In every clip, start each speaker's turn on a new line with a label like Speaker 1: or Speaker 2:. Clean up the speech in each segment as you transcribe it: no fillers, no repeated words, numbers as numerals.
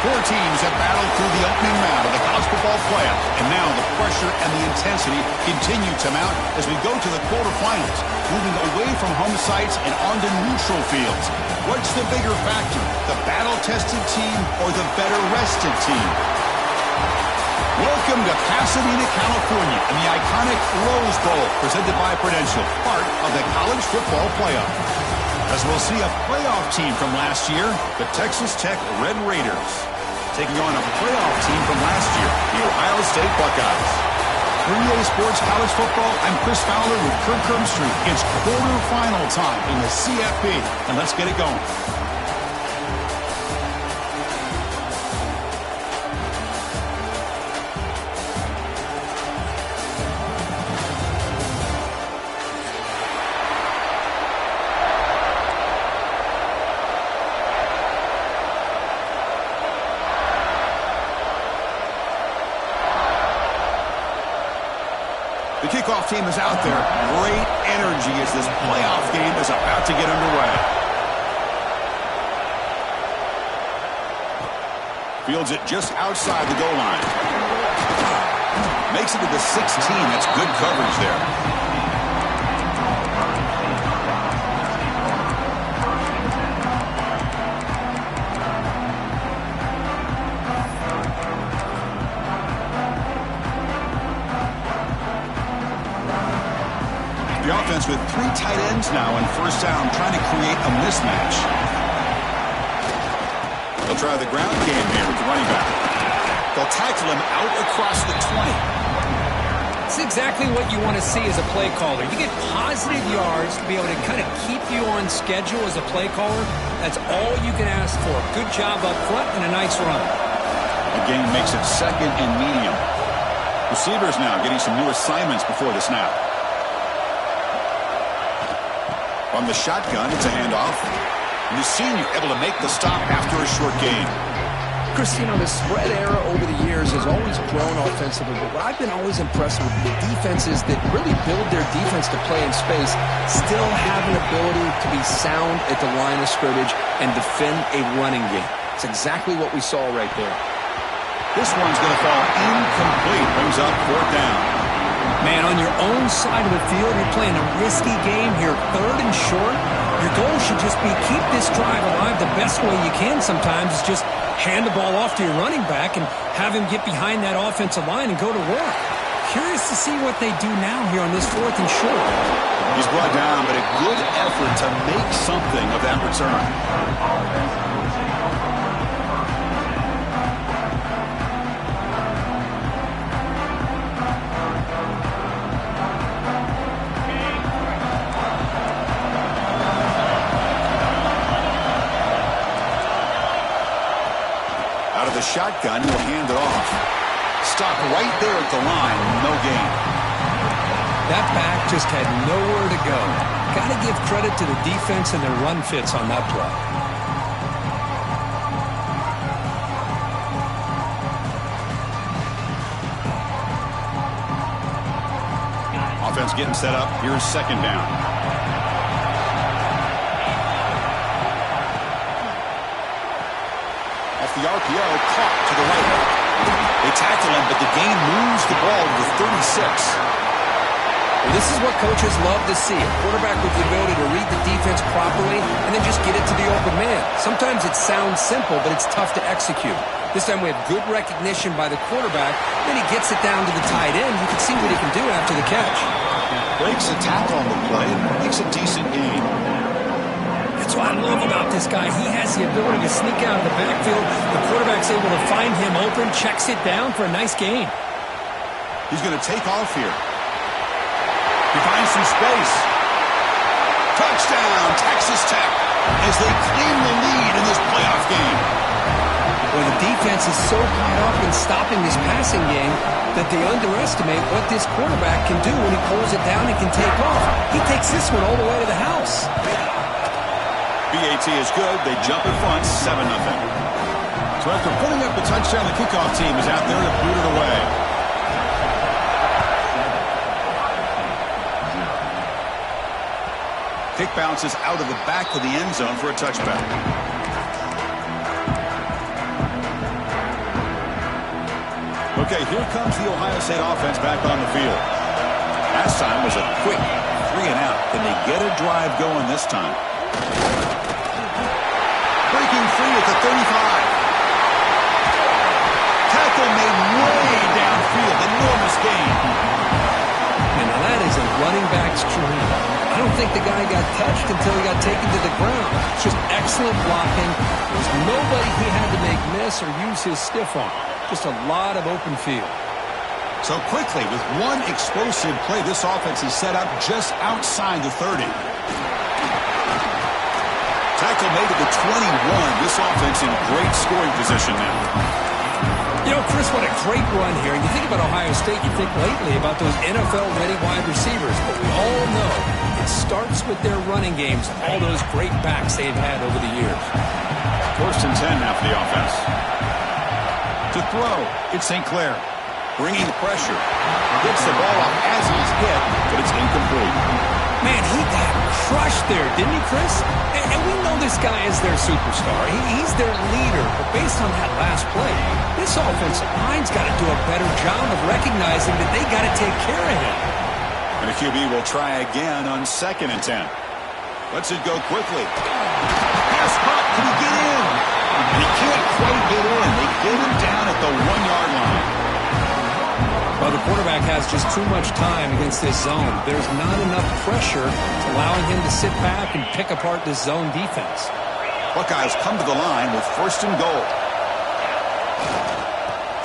Speaker 1: Four teams have battled through the opening round of the college football playoff, and now the pressure and the intensity continue to mount as we go to the quarterfinals, moving away from home sites and onto neutral fields. What's the bigger factor, the battle-tested team or the better-rested team? Welcome to Pasadena, California, and the iconic Rose Bowl, presented by Prudential, part of the college football playoff. As we'll see a playoff team from last year, the Texas Tech Red Raiders, taking on a playoff team from last year, the Ohio State Buckeyes. 3A Sports College Football, I'm Chris Fowler with Kirk Crumbstreet. It's quarterfinal time in the CFP, and let's get it going. The kickoff team is out there. Great energy as this playoff game is about to get underway. Fields it just outside the goal line. Makes it to the 16. That's good coverage there. The offense with three tight ends now in first down, trying to create a mismatch. They'll try the ground game here with the running back. They'll tackle him out across the 20.
Speaker 2: It's exactly what you want to see as a play caller. You get positive yards to be able to kind of keep you on schedule as a play caller. That's all you can ask for. Good job up front and a nice run.
Speaker 1: The game makes it second and medium. Receivers now getting some new assignments before the snap. From the shotgun, it's a handoff. And the senior able to make the stop after a short gain.
Speaker 3: Christine, the spread era over the years has always grown offensively, but what I've been always impressed with the defenses that really build their defense to play in space still have an ability to be sound at the line of scrimmage and defend a running game. It's exactly what we saw right there.
Speaker 1: This one's going to fall incomplete. Brings up fourth down.
Speaker 2: Man, on your own side of the field, you're playing a risky game here, third and short. Your goal should just be keep this drive alive the best way you can sometimes is just hand the ball off to your running back and have him get behind that offensive line and go to work. Curious to see what they do now here on this fourth and short.
Speaker 1: He's brought down, but a good effort to make something of that return. The shotgun will hand it off. Stop right there at the line. No gain.
Speaker 2: That back just had nowhere to go. Got to give credit to the defense and their run fits on that play.
Speaker 1: Offense getting set up. Here's second down. The RPO caught to the right. They tackle him, but the gain moves the ball to the 36.
Speaker 3: Well, this is what coaches love to see. A quarterback with the ability to read the defense properly and then just get it to the open man. Sometimes it sounds simple, but it's tough to execute. This time we have good recognition by the quarterback. Then he gets it down to the tight end. You can see what he can do after the catch.
Speaker 1: Breaks a tackle on the play. Makes a decent gain.
Speaker 2: That's what I love about this guy. He has the ability to sneak out of the backfield. The quarterback's able to find him open, checks it down for a nice gain.
Speaker 1: He's going to take off here. He finds some space. Touchdown, Texas Tech, as they claim the lead in this playoff game.
Speaker 2: Well, the defense is so caught up in stopping this passing game that they underestimate what this quarterback can do when he pulls it down and can take off. He takes this one all the way to the house.
Speaker 1: BAT is good. They jump in front, 7-0. So after putting up the touchdown, the kickoff team is out there to boot it away. Kick bounces out of the back of the end zone for a touchback. Okay, here comes the Ohio State offense back on the field. Last time was a quick 3 and out. Can they get a drive going this time? Breaking free at the 35. Tackle made way downfield. Enormous gain.
Speaker 2: And now that is a running back's dream. I don't think the guy got touched until he got taken to the ground. It's just excellent blocking. There's nobody he had to make miss or use his stiff arm. Just a lot of open field.
Speaker 1: So quickly, with one explosive play, this offense is set up just outside the 30. Tackle made to the 21. This offense in great scoring position now.
Speaker 2: You know, Chris, what a great run here. And you think about Ohio State, you think lately about those NFL-ready wide receivers. But we all know it starts with their running games, all those great backs they've had over the years.
Speaker 1: 1st and 10 now for the offense. To throw, it's St. Clair. Bringing the pressure. Gets the ball off as he's hit, but it's incomplete.
Speaker 2: Man, he got crushed there, didn't he, Chris? And we know this guy is their superstar. He's their leader. But based on that last play, this offensive line's got to do a better job of recognizing that they got to take care of him.
Speaker 1: And the QB will try again on 2nd and 10. Lets it go quickly. Pass caught. Can he get in? And he can't quite get in. They get him down at the 1-yard line.
Speaker 2: Well, the quarterback has just too much time against this zone. There's not enough pressure allowing him to sit back and pick apart this zone defense.
Speaker 1: Buckeyes come to the line with 1st and goal.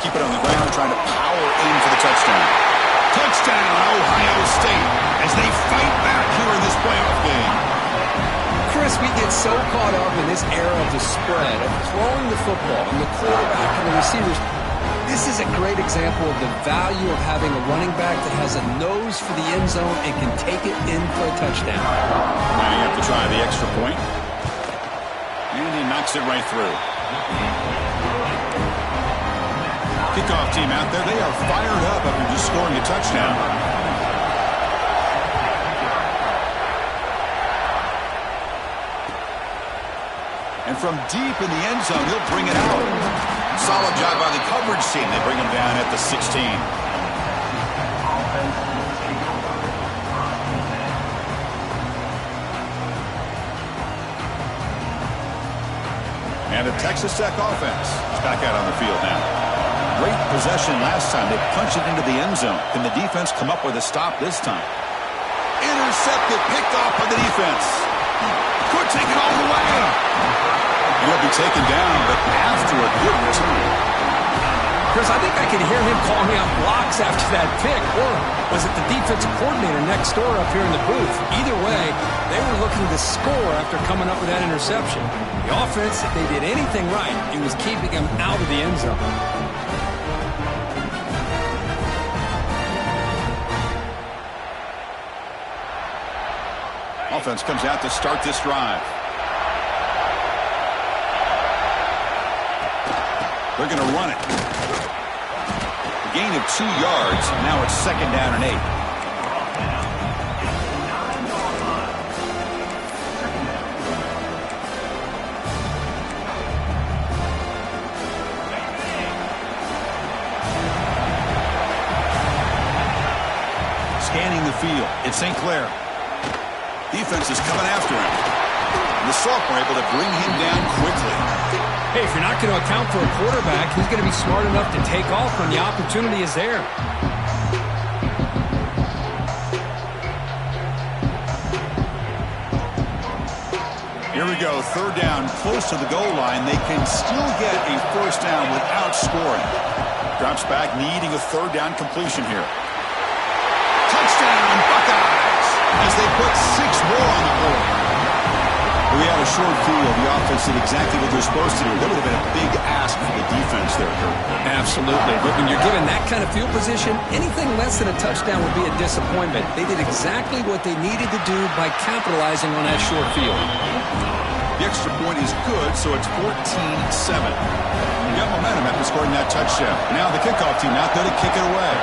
Speaker 1: Keep it on the ground, trying to power in for the touchdown. Touchdown, Ohio State, as they fight back here in this playoff game.
Speaker 2: Chris, we get so caught up in this era of the spread, of throwing the football and the quarterback and the receivers. This is a great example of the value of having a running back that has a nose for the end zone and can take it in for a touchdown.
Speaker 1: Now you have to try the extra point. And he knocks it right through. Kickoff team out there, they are fired up after just scoring a touchdown. And from deep in the end zone, he'll bring it out. Solid job by the coverage team. They bring him down at the 16. And the Texas Tech offense is back out on the field now. Great possession last time. They punched it into the end zone. Can the defense come up with a stop this time? Intercepted, picked off by the defense. Could take it all the way. He'll be taken down, but after a good return.
Speaker 2: Chris, I think I could hear him calling out blocks after that pick. Or was it the defensive coordinator next door up here in the booth? Either way, they were looking to score after coming up with that interception. The offense, if they did anything right, it was keeping him out of the end zone.
Speaker 1: Offense comes out to start this drive. They're going to run it. A gain of 2 yards. Now it's 2nd down and 8. Scanning the field. It's St. Clair. Defense is coming after him. And the sophomore able to bring him down quickly.
Speaker 2: Hey, if you're not going to account for a quarterback, he's going to be smart enough to take off when the opportunity is there.
Speaker 1: Here we go, 3rd down, close to the goal line. They can still get a 1st down without scoring. Drops back, needing a 3rd down completion here. Touchdown, Buckeyes, as they put 6 more on the board. We had a short field. The offense did exactly what they're supposed to do. That would have been a big ask for the defense there, Kurt.
Speaker 2: Absolutely. But when you're given that kind of field position, anything less than a touchdown would be a disappointment. They did exactly what they needed to do by capitalizing on that short field.
Speaker 1: The extra point is good, so it's 14-7. You got momentum after scoring that touchdown. Now the kickoff team out there to kick it away.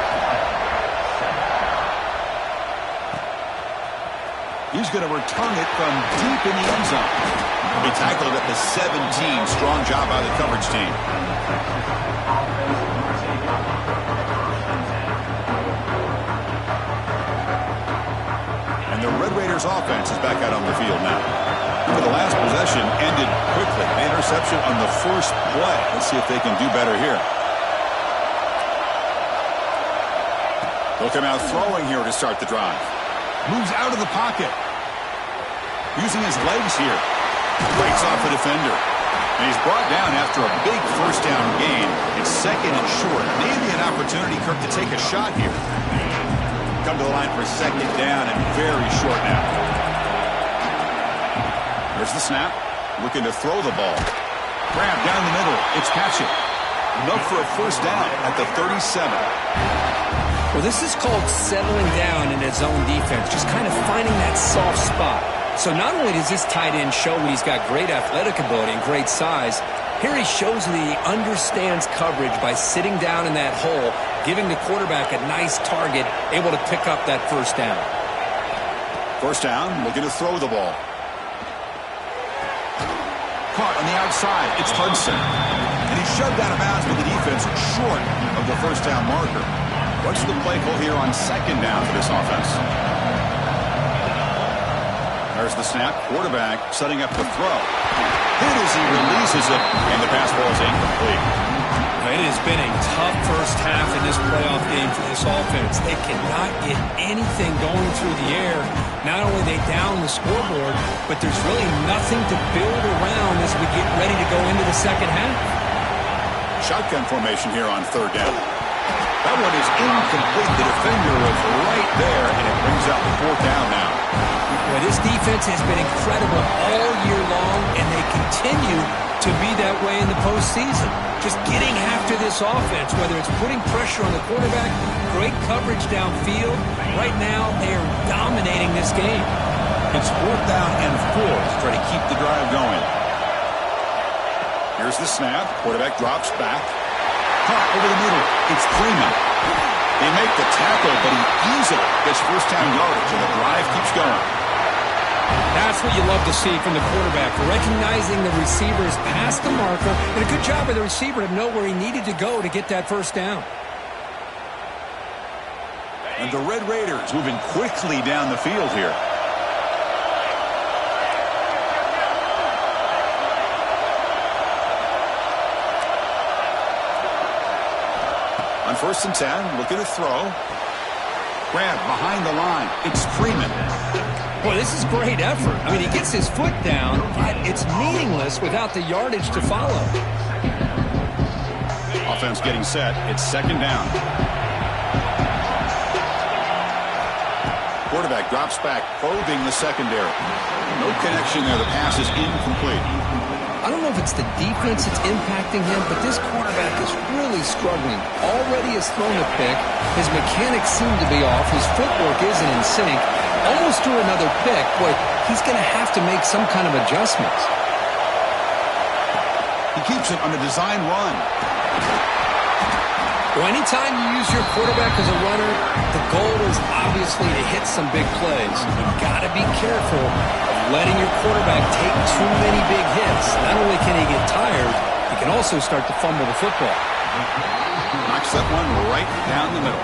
Speaker 1: He's going to return it from deep in the end zone. He tackled at the 17. Strong job by the coverage team. Bears offense is back out on the field now. For the last possession ended quickly. An interception on the first play. Let's see if they can do better here. They'll come out throwing here to start the drive. Moves out of the pocket. Using his legs here. Breaks off the defender. And he's brought down after a big first down gain. It's second and short. Maybe an opportunity, Kirk, to take a shot here. Come to the line for second down and very short now. There's the snap. Looking to throw the ball. Grab down the middle. It's Patchett. Enough for a first down at the 37.
Speaker 3: Well, this is called settling down in his own defense, just kind of finding that soft spot. So not only does this tight end show that he's got great athletic ability and great size, here he shows that he understands coverage by sitting down in that hole, giving the quarterback a nice target, able to pick up that first down.
Speaker 1: First down, looking to throw the ball. Caught on the outside. It's Hudson. And he's shoved out of bounds with the defense short of the first down marker. What's the play call here on second down for this offense? There's the snap. Quarterback setting up the throw. Hit as he releases it, and the pass ball is incomplete.
Speaker 2: It has been a tough first half in this playoff game for this offense. They cannot get anything going through the air. Not only they down the scoreboard, but there's really nothing to build around as we get ready to go into the second half.
Speaker 1: Shotgun formation here on third down. That one is incomplete. The defender was right there, and it brings out the fourth down now.
Speaker 2: Well, this defense has been incredible all year long, and they continue to be that way in the postseason. Just getting after this offense, whether it's putting pressure on the quarterback, great coverage downfield. Right now, they are dominating this game.
Speaker 1: It's fourth down and 4 to try to keep the drive going. Here's the snap. Quarterback drops back. Caught over the middle. It's Freeman. They make the tackle, but he easily gets first down yardage, and the drive keeps going.
Speaker 2: That's what you love to see from the quarterback, recognizing the receiver's past the marker, and a good job by the receiver to know where he needed to go to get that first down.
Speaker 1: And the Red Raiders moving quickly down the field here. On first and 10, looking to throw. Grab behind the line. It's Freeman.
Speaker 2: Boy, this is great effort. I mean, he gets his foot down, but it's meaningless without the yardage to follow.
Speaker 1: Offense getting set. It's second down. Quarterback drops back, probing the secondary. No connection there. The pass is incomplete.
Speaker 3: I don't know if it's the defense that's impacting him, but this quarterback is really struggling. Already has thrown a pick. His mechanics seem to be off. His footwork isn't in sync. Almost threw another pick, but he's going to have to make some kind of adjustments.
Speaker 1: He keeps it on the design run.
Speaker 2: Well, anytime you use your quarterback as a runner, the goal is obviously to hit some big plays. You've got to be careful of letting your quarterback take too many big hits. Not only can he get tired, he can also start to fumble the football.
Speaker 1: Knocks that one right down the middle.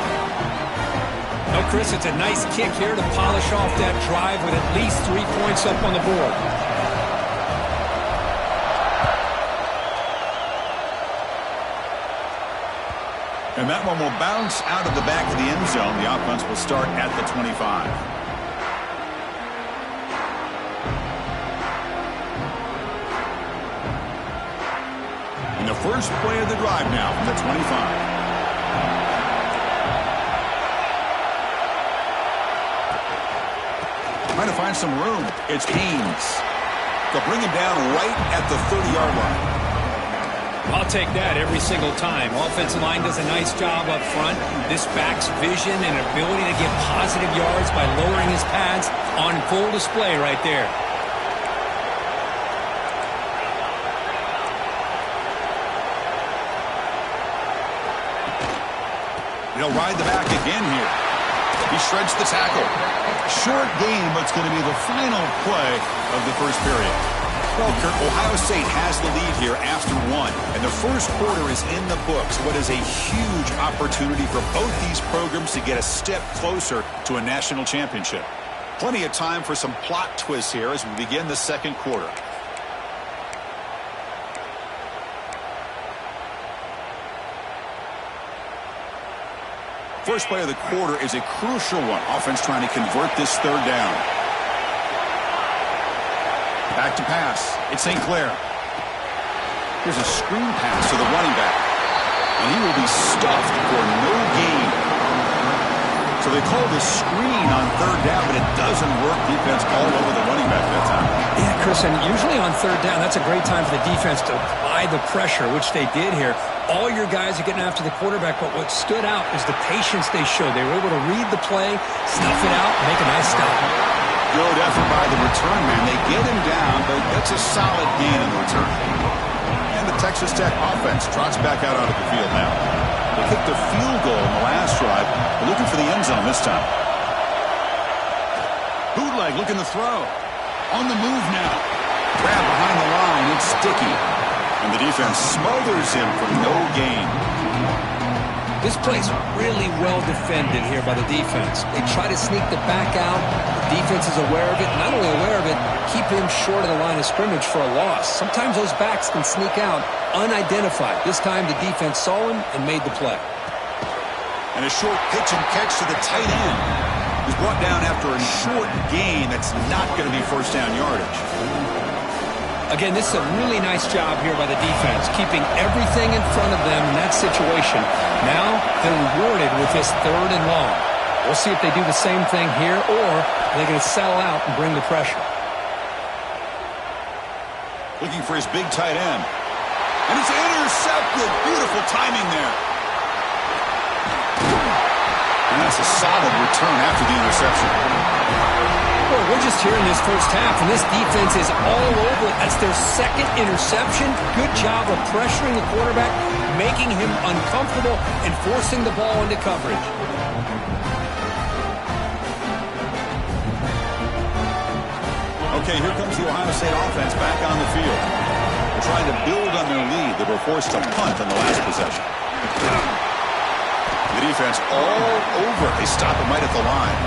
Speaker 2: No, Chris, it's a nice kick here to polish off that drive with at least 3 points up on the board.
Speaker 1: And that one will bounce out of the back of the end zone. The offense will start at the 25. In the first play of the drive now from the 25. Trying to find some room. It's Haynes. They'll bring him down right at the 30-yard line.
Speaker 2: I'll take that every single time. Offensive line does a nice job up front. This back's vision and ability to get positive yards by lowering his pads on full display right there.
Speaker 1: He'll ride the back again here. He shreds the tackle. Short game, but it's going to be the final play of the first period. Well, Kirk, Ohio State has the lead here after 1, and the first quarter is in the books. What is a huge opportunity for both these programs to get a step closer to a national championship. Plenty of time for some plot twists here as we begin the second quarter. First play of the quarter is a crucial one. Offense trying to convert this third down. Back to pass. It's St. Clair. Here's a screen pass to the running back. And he will be stuffed for no gain. So they call this screen on third down, but it doesn't work. Defense all over the running back that time.
Speaker 2: Yeah, Chris, and usually on third down, that's a great time for the defense to apply the pressure, which they did here. All your guys are getting after the quarterback, but what stood out is the patience they showed. They were able to read the play, snuff it out, and make a nice stop.
Speaker 1: Good effort by the return man. They get him down, but that's a solid gain in return. And the Texas Tech offense trots back out onto the field now. They kicked a field goal in the last drive. They're looking for the end zone this time. Bootleg looking to throw. On the move now. Grab behind the line. It's Dickey. And the defense smothers him for no gain.
Speaker 2: This play's really well defended here by the defense. They try to sneak the back out. The defense is aware of it. Not only aware of it, keep him short of the line of scrimmage for a loss. Sometimes those backs can sneak out unidentified. This time the defense saw him and made the play.
Speaker 1: And a short pitch and catch to the tight end. He's brought down after a short gain that's not going to be first down yardage.
Speaker 2: Again, this is a really nice job here by the defense, keeping everything in front of them in that situation. Now they're rewarded with this third and long. We'll see if they do the same thing here, or they're going to sell out and bring the pressure.
Speaker 1: Looking for his big tight end. And it's intercepted. Beautiful timing there. And that's a solid return after the interception.
Speaker 2: Boy, we're just here in this first half, and this defense is all over. That's their second interception. Good job of pressuring the quarterback, making him uncomfortable, and forcing the ball into coverage.
Speaker 1: Okay, here comes the Ohio State offense back on the field. They're trying to build on their lead. They were forced to punt on the last possession. The defense all over. They stop him right at the line.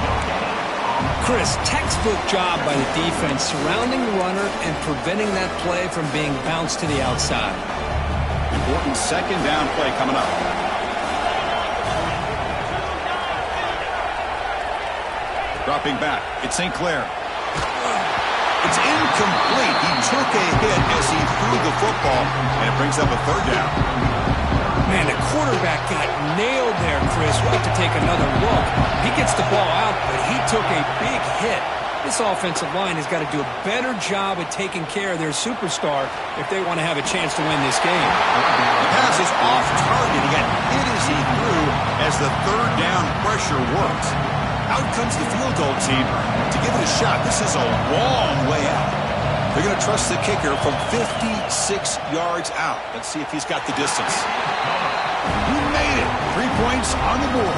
Speaker 2: Chris, textbook job by the defense surrounding the runner and preventing that play from being bounced to the outside.
Speaker 1: Important second down play coming up. Dropping back. It's St. Clair. It's incomplete. He took a hit as he threw the football, and it brings up a third down.
Speaker 2: Man, the quarterback got nailed there, Chris. We'll have to take another look. He gets the ball out, but he took a big hit. This offensive line has got to do a better job at taking care of their superstar if they want to have a chance to win this game.
Speaker 1: The pass is off target. He got hit as he threw as the third down pressure works. Out comes the field goal team to give it a shot. This is a long way out. They're going to trust the kicker from 56 yards out. Let's see if he's got the distance. He made it. 3 points on the board.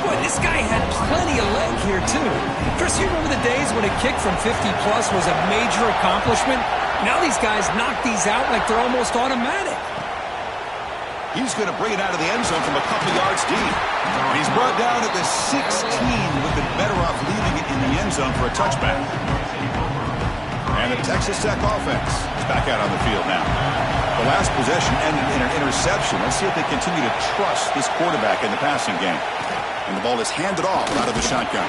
Speaker 2: Boy, this guy had plenty of leg here, too. Chris, you remember the days when a kick from 50-plus was a major accomplishment? Now these guys knock these out like they're almost automatic.
Speaker 1: He's going to bring it out of the end zone from a couple yards deep. And he's brought down at the 16. Would have been better off leaving it in the end zone for a touchback. And the Texas Tech offense is back out on the field now. The last possession ended in an interception. Let's see if they continue to trust this quarterback in the passing game. And the ball is handed off out of the shotgun.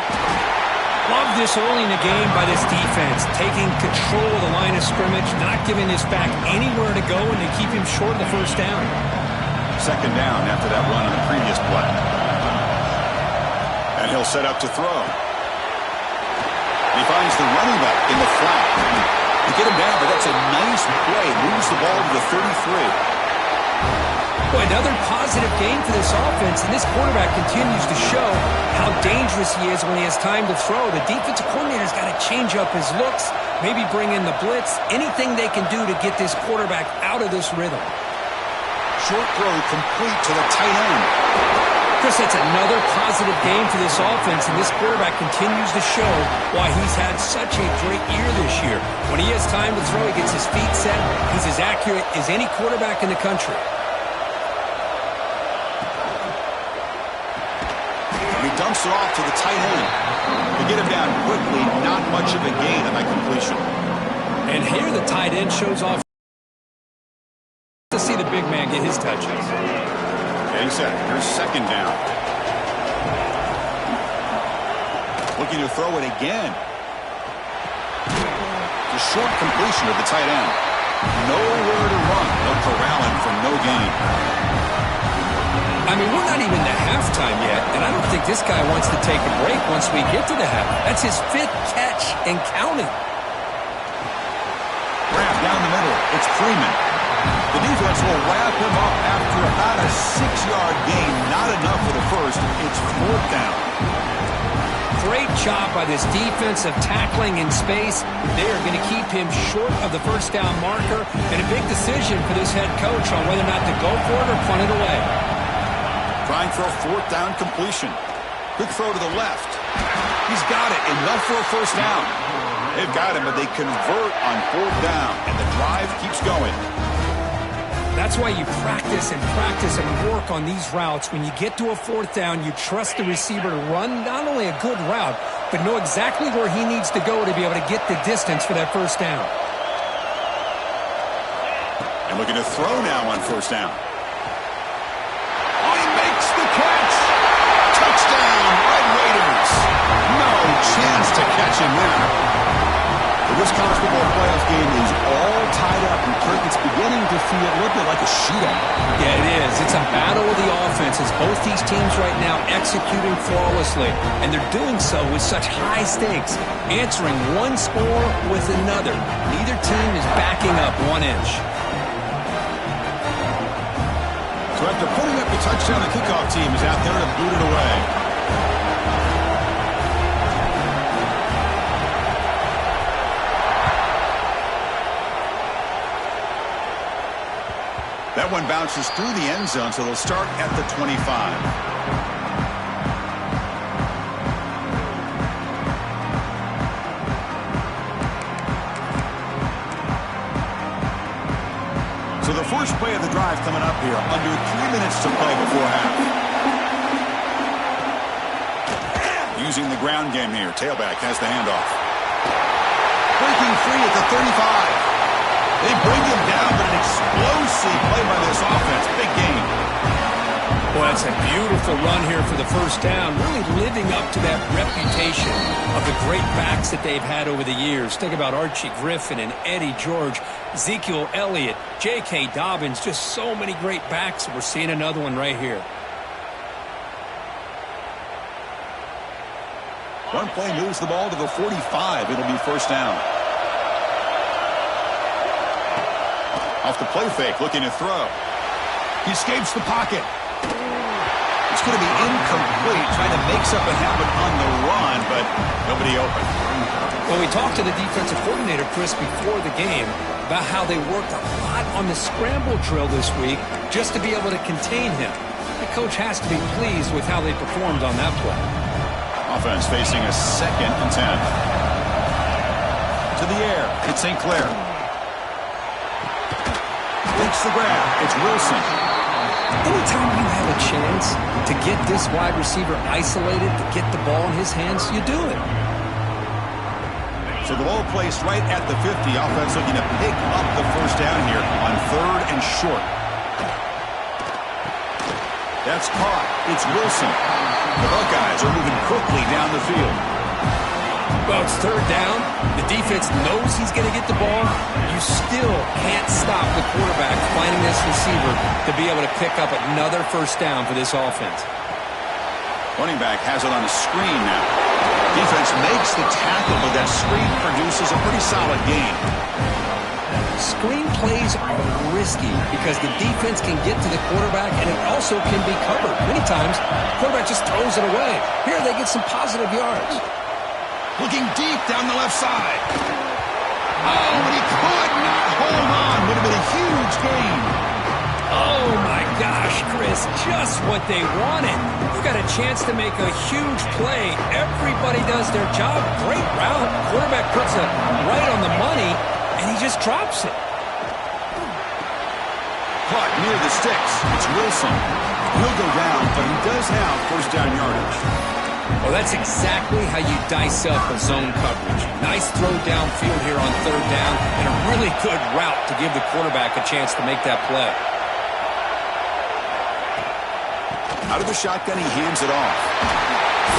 Speaker 2: Love this early in the game by this defense, taking control of the line of scrimmage, not giving this back anywhere to go, and they keep him short of the first down.
Speaker 1: Second down after that run on the previous play. And he'll set up to throw. He finds the running back in the flat. To get him down, but that's a nice play. Moves the ball to the 33.
Speaker 2: Boy, another positive game for this offense, and this quarterback continues to show how dangerous he is when he has time to throw. The defensive coordinator's got to change up his looks, maybe bring in the blitz, anything they can do to get this quarterback out of this rhythm.
Speaker 1: Short throw complete to the tight end.
Speaker 2: Chris, that's another positive game for this offense, and this quarterback continues to show why he's had such a great year this year. When he has time to throw, he gets his feet set. He's as accurate as any quarterback in the country.
Speaker 1: He dumps dumps it off to the tight end. To get him down quickly, not much of a gain on that completion.
Speaker 2: And here the tight end shows off to see the big man get his touches.
Speaker 1: Okay, set. Here's second down. Looking to throw it again. The short completion of the tight end. Nowhere to run. They'll corral him for no gain.
Speaker 2: I mean, we're not even to halftime yet, and I don't think this guy wants to take a break once we get to the half. That's his 5th catch and counting.
Speaker 1: Wrap down the middle. It's Freeman. The defense will wrap him up after about a 6-yard gain. Not enough for the first. It's 4th down.
Speaker 2: Great job by this defense of tackling in space. They are going to keep him short of the first down marker, and a big decision for this head coach on whether or not to go for it or punt it away.
Speaker 1: Trying for a 4th down completion. Quick throw to the left. He's got it. Enough for a first down. They've got him, but they convert on 4th down, and the drive keeps going.
Speaker 2: That's why you practice and work on these routes. When you get to a 4th down, you trust the receiver to run not only a good route, but know exactly where he needs to go to be able to get the distance for that first down.
Speaker 1: And looking to throw now on 1st down. Oh, he makes the catch! Touchdown, Red Raiders! No chance to catch him there. This college football playoff game is all tied up, and Kirk, it's beginning to feel a little bit like a shootout.
Speaker 2: Yeah, it is. It's a battle of the offenses. Both these teams right now executing flawlessly, and they're doing so with such high stakes, answering one score with another. Neither team is backing up 1 inch.
Speaker 1: So after putting up the touchdown, the kickoff team is out there to boot it away. That one bounces through the end zone, so they'll start at the 25. So the first play of the drive coming up here. Under 3 minutes to play before half. Using the ground game here. Tailback has the handoff. Breaking free at the 35. They bring him down, but an explosive play by this offense. Big game.
Speaker 2: Well, that's a beautiful run here for the first down, really living up to that reputation of the great backs that they've had over the years. Think about Archie Griffin and Eddie George, Ezekiel Elliott, J.K. Dobbins, just so many great backs. We're seeing another one right here.
Speaker 1: One play moves the ball to the 45. It'll be first down. Off the play fake, looking to throw. He escapes the pocket. It's going to be incomplete, trying to make something happen on the run, but nobody open.
Speaker 2: Well, we talked to the defensive coordinator, Chris, before the game about how they worked a lot on the scramble drill this week just to be able to contain him. The coach has to be pleased with how they performed on that play.
Speaker 1: Offense facing a 2nd and 10. To the air, it's St. Clair. Takes the grab. It's Wilson.
Speaker 2: Anytime you have a chance to get this wide receiver isolated, to get the ball in his hands, you do it.
Speaker 1: So the ball placed right at the 50. Offense looking to pick up the first down here on 3rd and short. That's caught. It's Wilson. The Buckeyes are moving quickly down the field.
Speaker 2: Well, it's 3rd down. The defense knows he's going to get the ball. You still can't stop the quarterback finding this receiver to be able to pick up another first down for this offense.
Speaker 1: Running back has it on a screen now. Defense makes the tackle, but that screen produces a pretty solid gain.
Speaker 2: Screen plays are risky because the defense can get to the quarterback, and it also can be covered. Many times, the quarterback just throws it away. Here, they get some positive yards.
Speaker 1: Looking deep down the left side. Oh, but he could not hold on. Would have been a huge gain.
Speaker 2: Oh, my gosh, Chris, just what they wanted. You got a chance to make a huge play. Everybody does their job. Great route. Quarterback puts it right on the money, and he just drops it.
Speaker 1: Caught near the sticks. It's Wilson. He'll go down, but he does have first down yardage.
Speaker 2: Well, that's exactly how you dice up a zone coverage. Nice throw downfield here on third down, and a really good route to give the quarterback a chance to make that play.
Speaker 1: Out of the shotgun, he hands it off.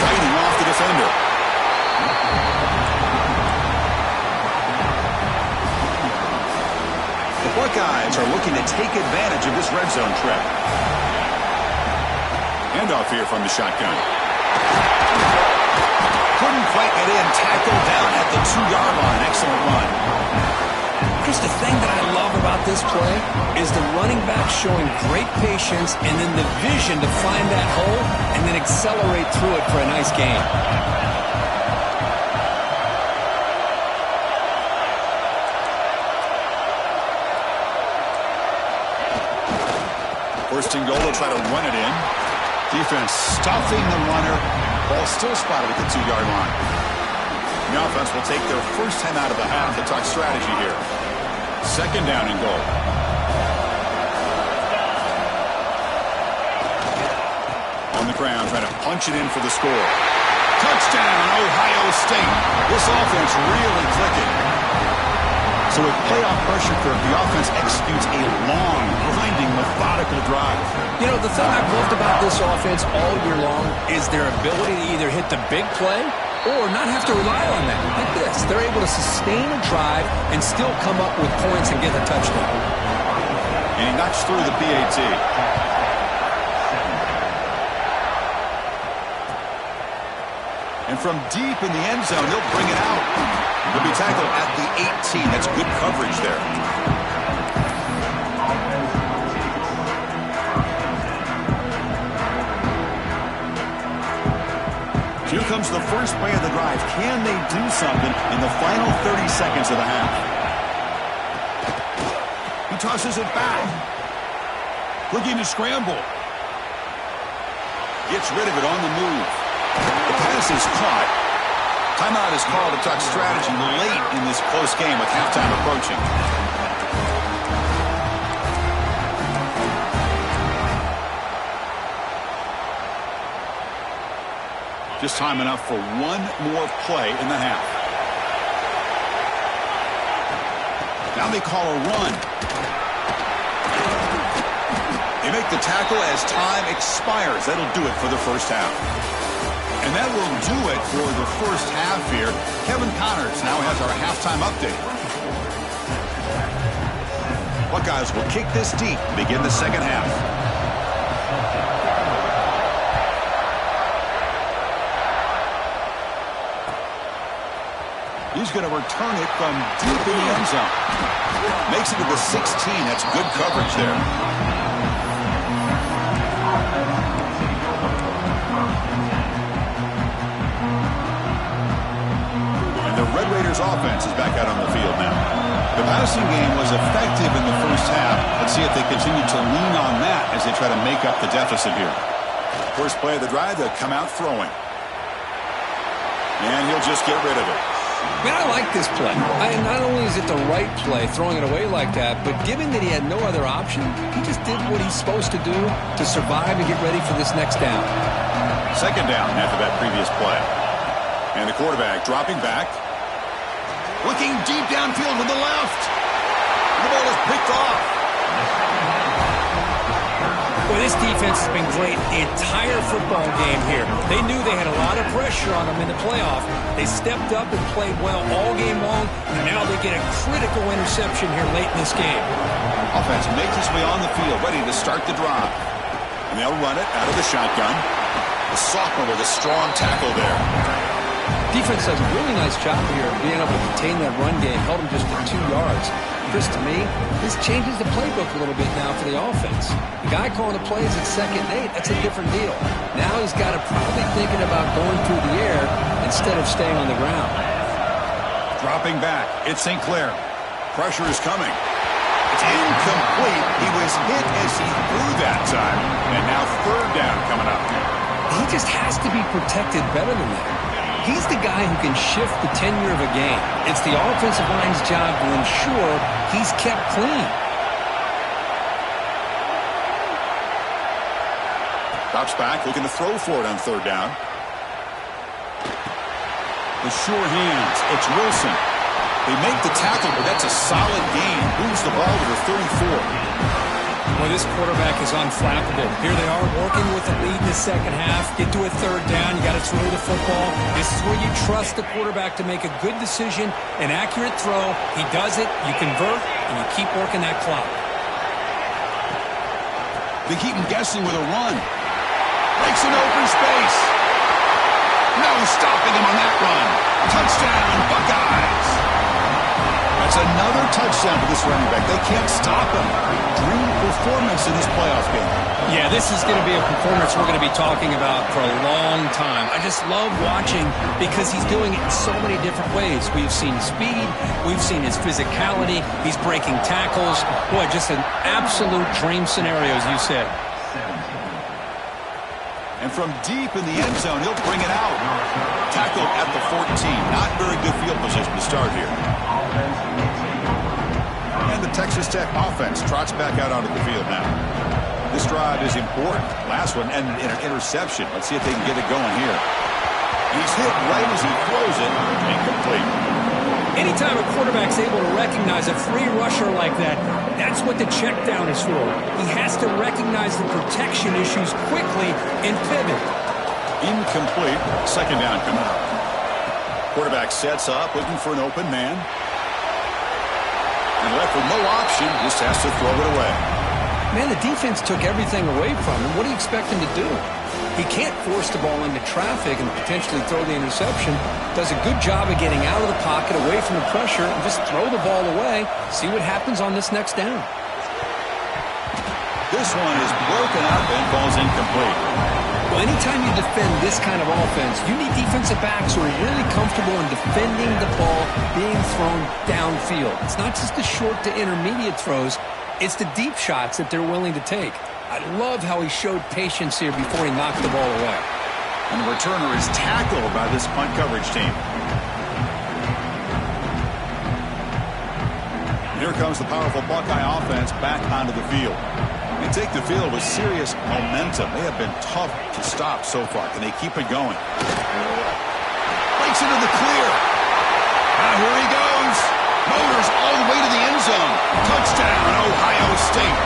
Speaker 1: Fighting off the defender. The Buckeyes are looking to take advantage of this red zone trip. Handoff here from the shotgun. Couldn't quite get in. Tackled down at the 2-yard line. Excellent run.
Speaker 2: Just the thing that I love about this play is the running back showing great patience and then the vision to find that hole and then accelerate through it for a nice gain.
Speaker 1: First and goal, they'll try to run it in. Defense stuffing the runner. Ball still spotted at the 2-yard line. The offense will take their first time out of the half to talk strategy here. Second down and goal. On the ground, trying to punch it in for the score. Touchdown, Ohio State. This offense really clicking. So with playoff pressure curve, the offense executes a long, grinding, methodical drive.
Speaker 2: You know, the thing I've loved about this offense all year long is their ability to either hit the big play or not have to rely on that. Like this, they're able to sustain a drive and still come up with points and get a touchdown.
Speaker 1: And he knocks through the PAT. And from deep in the end zone, he'll bring it out. He'll be tackled at the 18. That's good coverage there. Here comes the first play of the drive. Can they do something in the final 30 seconds of the half? He tosses it back. Looking to scramble. Gets rid of it on the move. The pass is caught. Timeout is called to talk strategy late in this close game with halftime approaching. Just time enough for one more play in the half. Now they call a run. They make the tackle as time expires. That'll do it for the first half. And that will do it for the first half here. Kevin Connors now has our halftime update. Buckeyes will kick this deep to begin the second half. He's going to return it from deep in the end zone. Makes it to the 16. That's good coverage there. And the Red Raiders offense is back out on the field now. The passing game was effective in the first half. Let's see if they continue to lean on that as they try to make up the deficit here. First play of the drive, they'll come out throwing. And he'll just get rid of it.
Speaker 2: Man, I like this play. Not only is it the right play, throwing it away like that, but given that he had no other option, he just did what he's supposed to do to survive and get ready for this next down.
Speaker 1: Second down after that previous play. And the quarterback dropping back. Looking deep downfield to the left. The ball is picked off.
Speaker 2: Boy, this defense has been great the entire football game here. They knew they had a lot of pressure on them in the playoff. They stepped up and played well all game long, and now they get a critical interception here late in this game.
Speaker 1: Offense makes its way on the field, ready to start the drive. And they'll run it out of the shotgun. The sophomore with a strong tackle there.
Speaker 2: Defense does a really nice job here of being able to contain that run game. Held them just to 2 yards. Chris, to me, this changes the playbook a little bit now for the offense. The guy calling the plays at 2nd and 8, that's a different deal. Now he's got to probably thinking about going through the air instead of staying on the ground.
Speaker 1: Dropping back, it's St. Clair. Pressure is coming. It's incomplete. He was hit as he threw that time. And now third down coming up.
Speaker 2: He just has to be protected better than that. He's the guy who can shift the tenure of a game. It's the offensive line's job to ensure he's kept clean.
Speaker 1: Drops back, looking to throw for it on third down. The sure hands. It's Wilson. They make the tackle, but that's a solid gain. Moves the ball to the 34.
Speaker 2: Well, this quarterback is unflappable. Here they are working with the lead in the second half. Get to a third down. You got to throw the football. This is where you trust the quarterback to make a good decision, an accurate throw. He does it. You convert, and you keep working that clock.
Speaker 1: They keep him guessing with a run. Breaks an open space. No stopping him on that run. Touchdown, Buckeyes. That's another touchdown for this running back. They can't stop him. Dream performance in this playoff game.
Speaker 2: Yeah, this is going to be a performance we're going to be talking about for a long time. I just love watching because he's doing it in so many different ways. We've seen speed. We've seen his physicality. He's breaking tackles. Boy, just an absolute dream scenario, as you said.
Speaker 1: And from deep in the end zone, he'll bring it out. Tackled at the 14. Not very good field position to start here. And the Texas Tech offense trots back out onto the field now. This drive is important. Last one ended in an interception. Let's see if they can get it going here. He's hit right as he throws it. Incomplete.
Speaker 2: Anytime a quarterback's able to recognize a free rusher like that, that's what the check down is for. He has to recognize the protection issues quickly and pivot.
Speaker 1: Incomplete. Second down coming up. Quarterback sets up, looking for an open man. And left with no option, just has to throw it away.
Speaker 2: Man, the defense took everything away from him. What do you expect him to do? He can't force the ball into traffic and potentially throw the interception. Does a good job of getting out of the pocket, away from the pressure, and just throw the ball away. See what happens on this next down.
Speaker 1: This one is broken up and falls incomplete.
Speaker 2: Well, anytime you defend this kind of offense, you need defensive backs who are really comfortable in defending the ball being thrown downfield. It's not just the short to intermediate throws. It's the deep shots that they're willing to take. I love how he showed patience here before he knocked the ball away.
Speaker 1: And the returner is tackled by this punt coverage team. Here comes the powerful Buckeye offense back onto the field. They take the field with serious momentum. They have been tough to stop so far. Can they keep it going? Breaks into the clear. Now here he goes. Motors all the way to the end zone. Touchdown, Ohio State.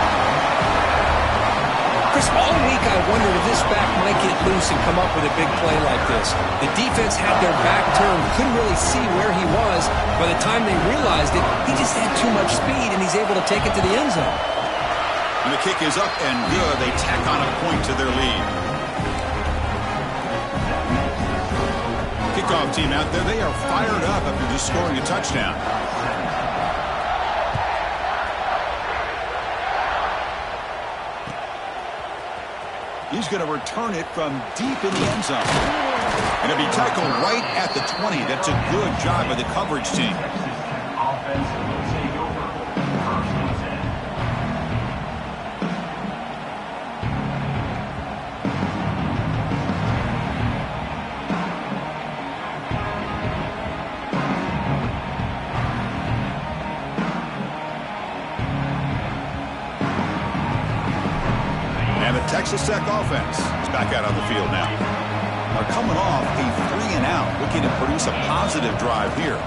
Speaker 2: Chris, all week I wondered if this back might get loose and come up with a big play like this. The defense had their back turned, couldn't really see where he was. By the time they realized it, he just had too much speed, and he's able to take it to the end zone.
Speaker 1: And the kick is up and good. They tack on a point to their lead. Kickoff team out there, they are fired up after just scoring a touchdown. He's going to return it from deep in the end zone. And it'll be tackled right at the 20. That's a good job by the coverage team. Texas Tech offense is back out on the field now. They're coming off a 3-and-out, looking to produce a positive drive here.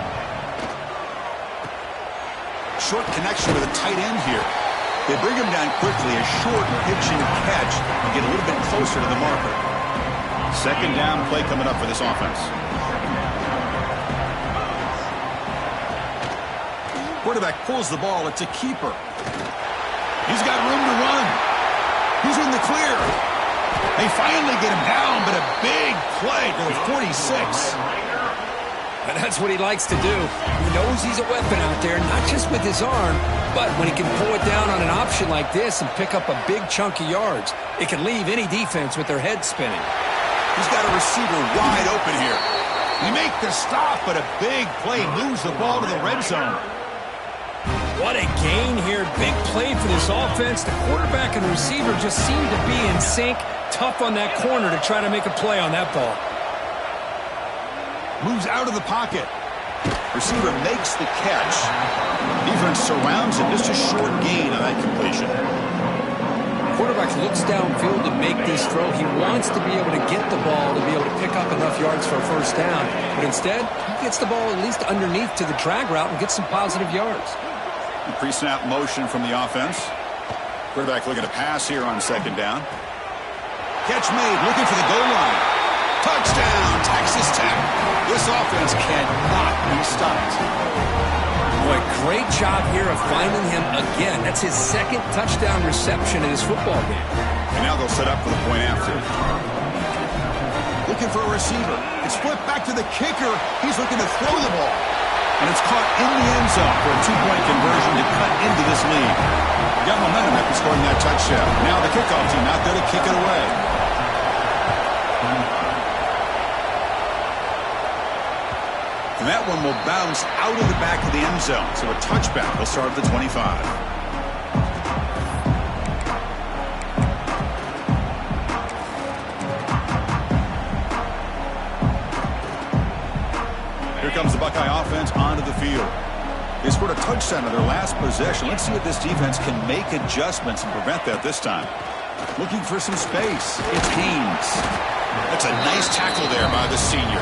Speaker 1: Short connection with a tight end here. They bring him down quickly, a short pitch and catch, and get a little bit closer to the marker. Second down play coming up for this offense. Quarterback pulls the ball. It's a keeper. He's got room to run. He's in the clear. They finally get him down, but a big play to the 46.
Speaker 2: And that's what he likes to do. He knows he's a weapon out there, not just with his arm, but when he can pull it down on an option like this and pick up a big chunk of yards, it can leave any defense with their head spinning.
Speaker 1: He's got a receiver wide open here. They make the stop, but a big play moves the ball to the red zone.
Speaker 2: What a gain here. Big play for this offense. The quarterback and receiver just seem to be in sync. Tough on that corner to try to make a play on that ball.
Speaker 1: Moves out of the pocket. Receiver makes the catch. Defense surrounds him. Just a short gain on that completion. Quarterback
Speaker 3: quarterback looks downfield to make this throw. He wants to be able to get the ball to be able to pick up enough yards for a first down. But instead, he gets the ball at least underneath to the drag route and gets some positive yards.
Speaker 1: Pre-snap motion from the offense. Quarterback looking to pass here on second down. Catch made, looking for the goal line. Touchdown, Texas Tech. This offense cannot be stopped.
Speaker 3: Boy, great job here of finding him again. That's his second touchdown reception in his football game.
Speaker 1: And now they'll set up for the point after. Looking for a receiver. It's flipped back to the kicker. He's looking to throw the ball. And it's caught in the end zone for a two-point conversion to cut into this lead. Got momentum after scoring that touchdown. Now the kickoff team out there to kick it away. And that one will bounce out of the back of the end zone. So a touchback will start at the 25. Here comes the Buckeye offense onto the field. They scored a touchdown in their last possession. Let's see if this defense can make adjustments and prevent that this time. Looking for some space. It's Haynes. That's a nice tackle there by the senior.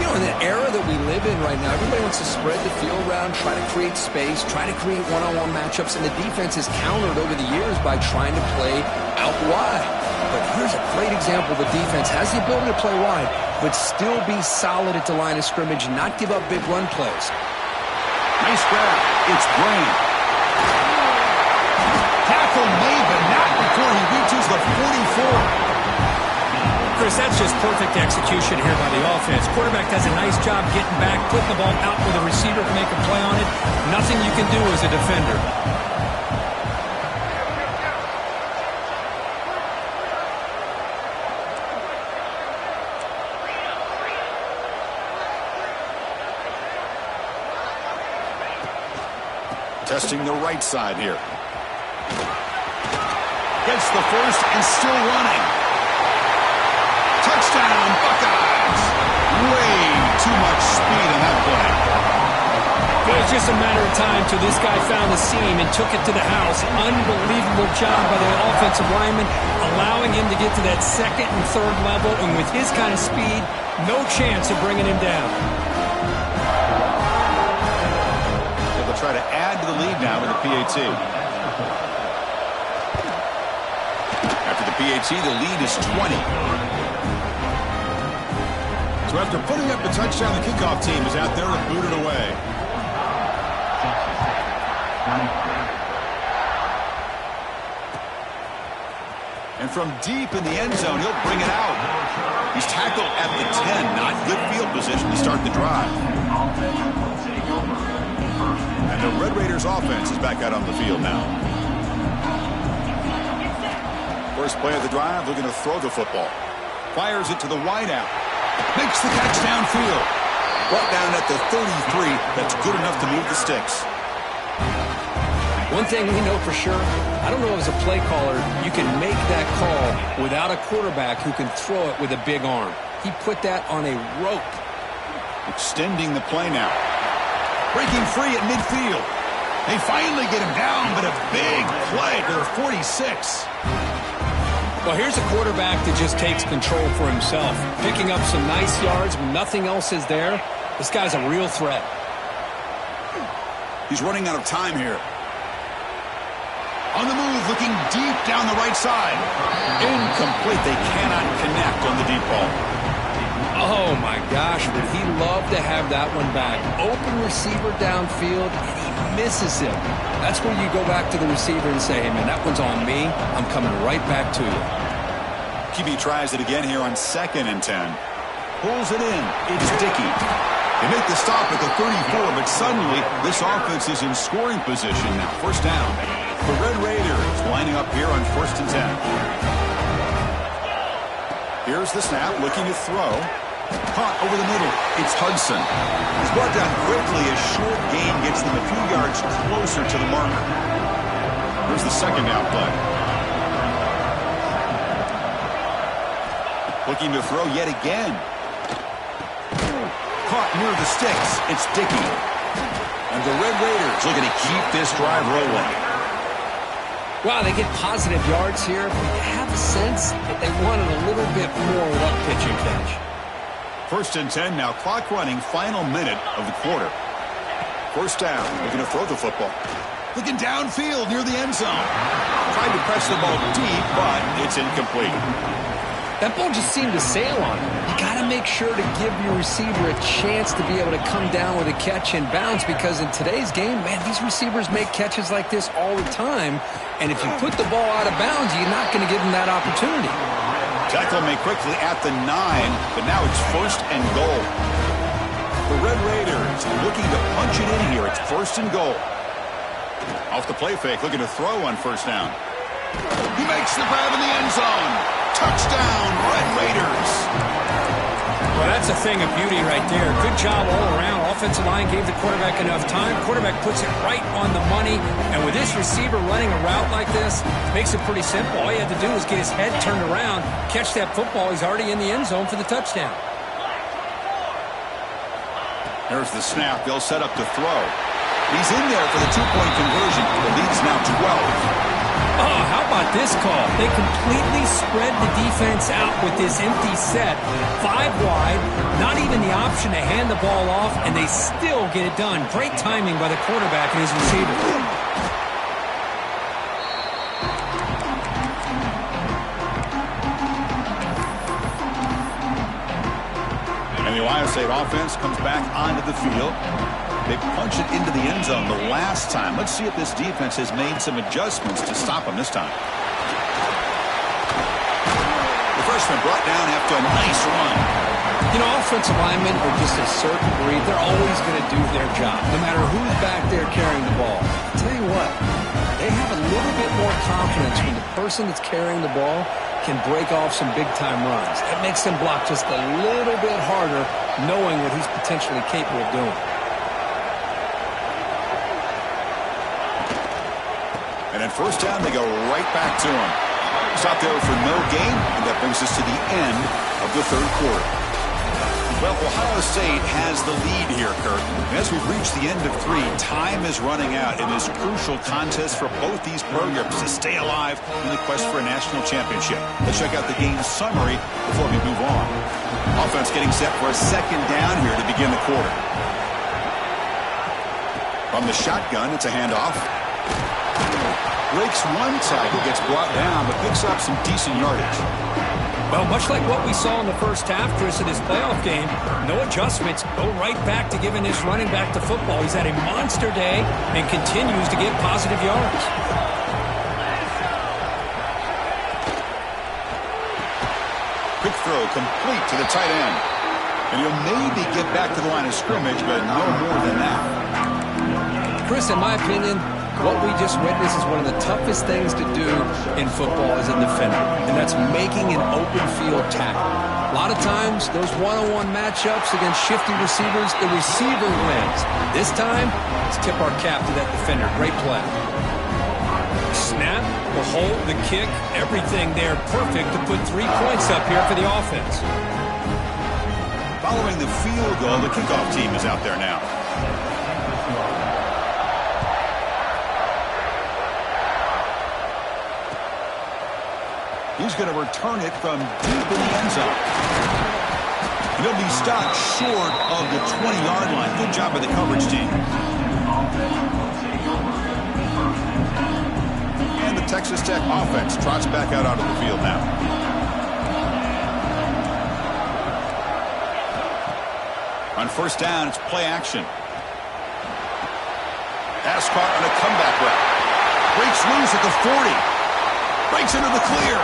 Speaker 3: You know, in the era that we live in right now, everybody wants to spread the field around, try to create space, try to create one-on-one matchups, and the defense has countered over the years by trying to play out wide. But here's a great example. The defense has the ability to play wide, but still be solid at the line of scrimmage, not give up big run plays.
Speaker 1: Nice grab. It's Brain. Tackle made, but not before he reaches the 44.
Speaker 2: Chris, that's just perfect execution here by the offense. Quarterback does a nice job getting back, putting the ball out where the receiver can make a play on it. Nothing you can do as a defender.
Speaker 1: Testing the right side here. Gets the first and still running. Touchdown, Buckeyes. Way too much speed in that play.
Speaker 2: It was just a matter of time till this guy found the seam and took it to the house. Unbelievable job by the offensive lineman, allowing him to get to that second and third level, and with his kind of speed, no chance of bringing him down.
Speaker 1: They'll try to add to the lead now with the PAT. After the PAT, the lead is 20. So after putting up the touchdown, the kickoff team is out there to boot it away. And from deep in the end zone, he'll bring it out. He's tackled at the 10. Not good field position to start the drive. And the Red Raiders offense is back out on the field now. First play of the drive, looking to throw the football. Fires it to the wideout. Makes the catch downfield. Brought down at the 33. That's good enough to move the sticks.
Speaker 3: One thing we know for sure, I don't know as a play caller, you can make that call without a quarterback who can throw it with a big arm. He put that on a rope.
Speaker 1: Extending the play now. Breaking free at midfield. They finally get him down, but a big play to the 46.
Speaker 3: Well, here's a quarterback that just takes control for himself. Picking up some nice yards when nothing else is there. This guy's a real threat.
Speaker 1: He's running out of time here. On the move, looking deep down the right side. Incomplete. They cannot connect on the deep ball.
Speaker 3: Oh, my gosh. Would he love to have that one back? Open receiver downfield, and he misses him. That's where you go back to the receiver and say, hey, man, that one's on me. I'm coming right back to you.
Speaker 1: QB tries it again here on 2nd and 10. Pulls it in. It's Dickey. They make the stop at the 34, but suddenly this offense is in scoring position now. First down. The Red Raiders lining up here on 1st and 10. Here's the snap, looking to throw. Caught over the middle. It's Hudson. He's brought down quickly as short gain gets them a few yards closer to the marker. Here's the second down play. Looking to throw yet again. Caught near the sticks. It's Dickey. And the Red Raiders looking to keep this drive rolling.
Speaker 3: Wow, they get positive yards here, but you have a sense that they wanted a little bit more with that pitch and catch.
Speaker 1: 1st and 10, now clock running, final minute of the quarter. 1st down, looking to throw the football. Looking downfield near the end zone. Tried to press the ball deep, but it's incomplete.
Speaker 3: That ball just seemed to sail on him. You got to make sure to give your receiver a chance to be able to come down with a catch and bounce, because in today's game, man, these receivers make catches like this all the time, and if you put the ball out of bounds, you're not going to give them that opportunity.
Speaker 1: Tackle made quickly at the 9, but now it's 1st and goal. The Red Raiders looking to punch it in here. It's 1st and goal. Off the play fake, looking to throw on 1st down. He makes the grab in the end zone. Touchdown, Red Raiders.
Speaker 2: Well, that's a thing of beauty right there. Good job all around. Offensive line gave the quarterback enough time. Quarterback puts it right on the money. And with this receiver running a route like this, makes it pretty simple. All you had to do was get his head turned around, catch that football. He's already in the end zone for the touchdown.
Speaker 1: There's the snap. They'll set up to throw. He's in there for the 2-point conversion. The lead is now 12.
Speaker 2: Oh, how about this call? They completely spread the defense out with this empty set. 5 wide, not even the option to hand the ball off, and they still get it done. Great timing by the quarterback and his receiver.
Speaker 1: And the Ohio State offense comes back onto the field. They punch it into the end zone the last time. Let's see if this defense has made some adjustments to stop them this time. The freshman brought down after a nice run.
Speaker 3: You know, offensive linemen are just a certain breed. They're always going to do their job, no matter who's back there carrying the ball. I'll tell you what, they have a little bit more confidence when the person that's carrying the ball can break off some big-time runs. That makes them block just a little bit harder, knowing what he's potentially capable of doing.
Speaker 1: And at 1st down, they go right back to him. Stop there for no gain, and that brings us to the end of the 3rd quarter. Well, Ohio State has the lead here, Kirk. And as we've reached the end of 3, time is running out in this crucial contest for both these programs to stay alive in the quest for a national championship. Let's check out the game summary before we move on. Offense getting set for a 2nd down here to begin the quarter. From the shotgun, it's a handoff. Breaks one tackle, gets brought down, but picks up some decent yardage.
Speaker 2: Well, much like what we saw in the first half, Chris, of this playoff game, no adjustments. Go right back to giving this running back the football. He's had a monster day and continues to get positive yards.
Speaker 1: Quick throw complete to the tight end. And he'll maybe get back to the line of scrimmage, but no more than that.
Speaker 3: Chris, in my opinion, what we just witnessed is one of the toughest things to do in football as a defender, and that's making an open field tackle. A lot of times, those one-on-one matchups against shifty receivers, the receiver wins. This time, let's tip our cap to that defender. Great play.
Speaker 2: Snap, the hold, the kick, everything there perfect to put 3 points up here for the offense.
Speaker 1: Following the field goal, the kickoff team is out there now. He's going to return it from deep in the end zone. He'll be stopped short of the 20-yard line. Good job by the coverage team. And the Texas Tech offense trots back out onto the field now. On 1st down, it's play action. Pass caught on a comeback route. Breaks loose at the 40. Breaks into the clear.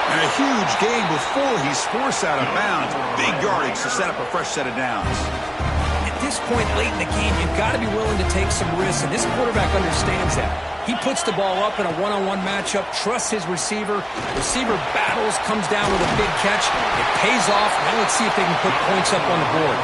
Speaker 1: And a huge gain before he's forced out of bounds. Big yardage to set up a fresh set of downs.
Speaker 2: At this point late in the game, you've got to be willing to take some risks, and this quarterback understands that. He puts the ball up in a one-on-one matchup, trusts his receiver. Receiver battles, comes down with a big catch. It pays off. Now let's see if they can put points up on the board.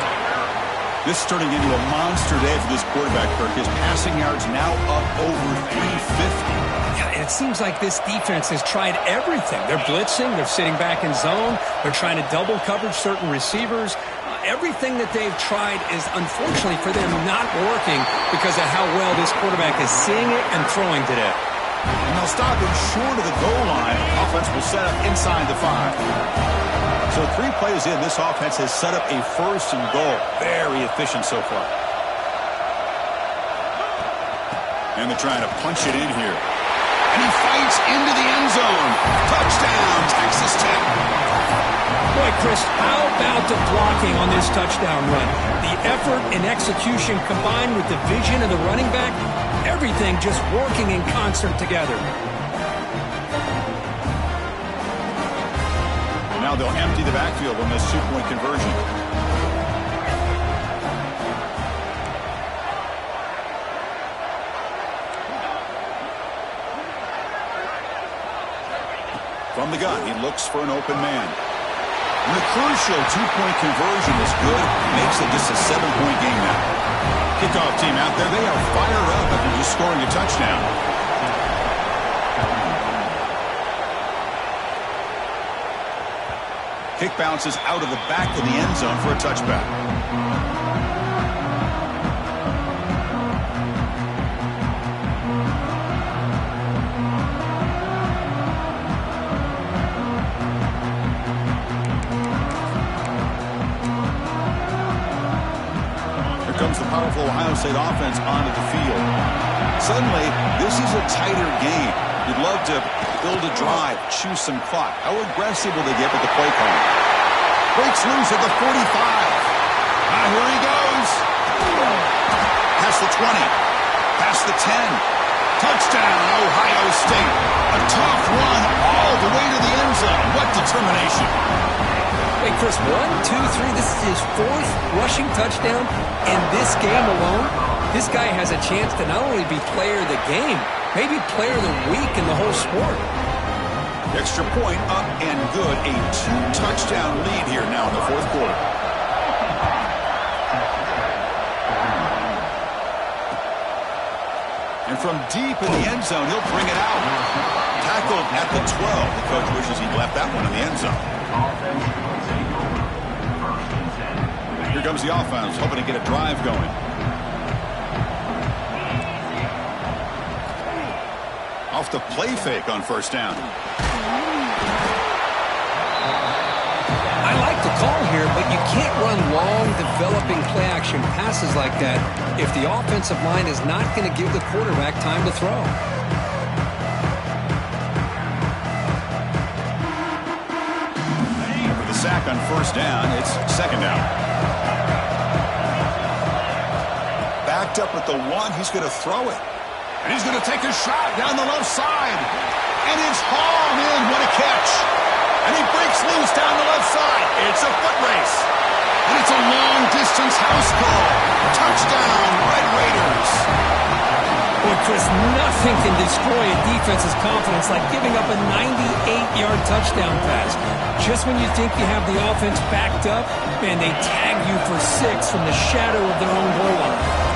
Speaker 1: This is turning into a monster day for this quarterback, Kirk. His passing yards now up over 350.
Speaker 2: Yeah, and it seems like this defense has tried everything. They're blitzing. They're sitting back in zone. They're trying to double coverage certain receivers. Everything that they've tried is, unfortunately for them, not working because of how well this quarterback is seeing it and throwing today.
Speaker 1: And they'll stop him short of the goal line. Offense will set up inside the 5. So 3 plays in, this offense has set up a 1st and goal. Very efficient so far. And they're trying to punch it in here. And he fights into the end zone. Touchdown, Texas Tech.
Speaker 2: Boy, Chris, how about the blocking on this touchdown run? The effort and execution combined with the vision of the running back, everything just working in concert together.
Speaker 1: Now they'll empty the backfield on this 2-point conversion. From the gun, he looks for an open man. And the crucial 2-point conversion is good. Makes it just a 7-point game now. Kickoff team out there, they are fired up after just scoring a touchdown. Kick bounces out of the back of the end zone for a touchback. Here comes the powerful Ohio State offense onto the field. Suddenly, this is a tighter game. You'd love to build a drive, choose some clock. How aggressive will they get with the play call? Breaks loose at the 45. Here he goes. Past the 20. Past the 10. Touchdown, Ohio State. A tough run all the way to the end zone. What determination.
Speaker 2: Hey, Chris, 1, 2, 3. This is his 4th rushing touchdown in this game alone. This guy has a chance to not only be player of the game, maybe player of the week in the whole sport.
Speaker 1: Extra point up and good. A 2-touchdown lead here now in the 4th quarter. And from deep in the end zone, he'll bring it out. Tackled at the 12. The coach wishes he'd left that one in the end zone. Here comes the offense, hoping to get a drive going. Off the play fake on 1st down.
Speaker 2: I like the call here, but you can't run long, developing play-action passes like that if the offensive line is not going to give the quarterback time to throw.
Speaker 1: For the sack on 1st down, it's 2nd down. Backed up at the 1, he's going to throw it. And he's going to take a shot down the left side. And it's hauled in. What a catch. And he breaks loose down the left side. It's a foot race. And it's a long-distance house call. Touchdown, Red Raiders.
Speaker 2: Boy, Chris, nothing can destroy a defense's confidence like giving up a 98-yard touchdown pass. Just when you think you have the offense backed up, man, they tag you for 6 from the shadow of their own goal line.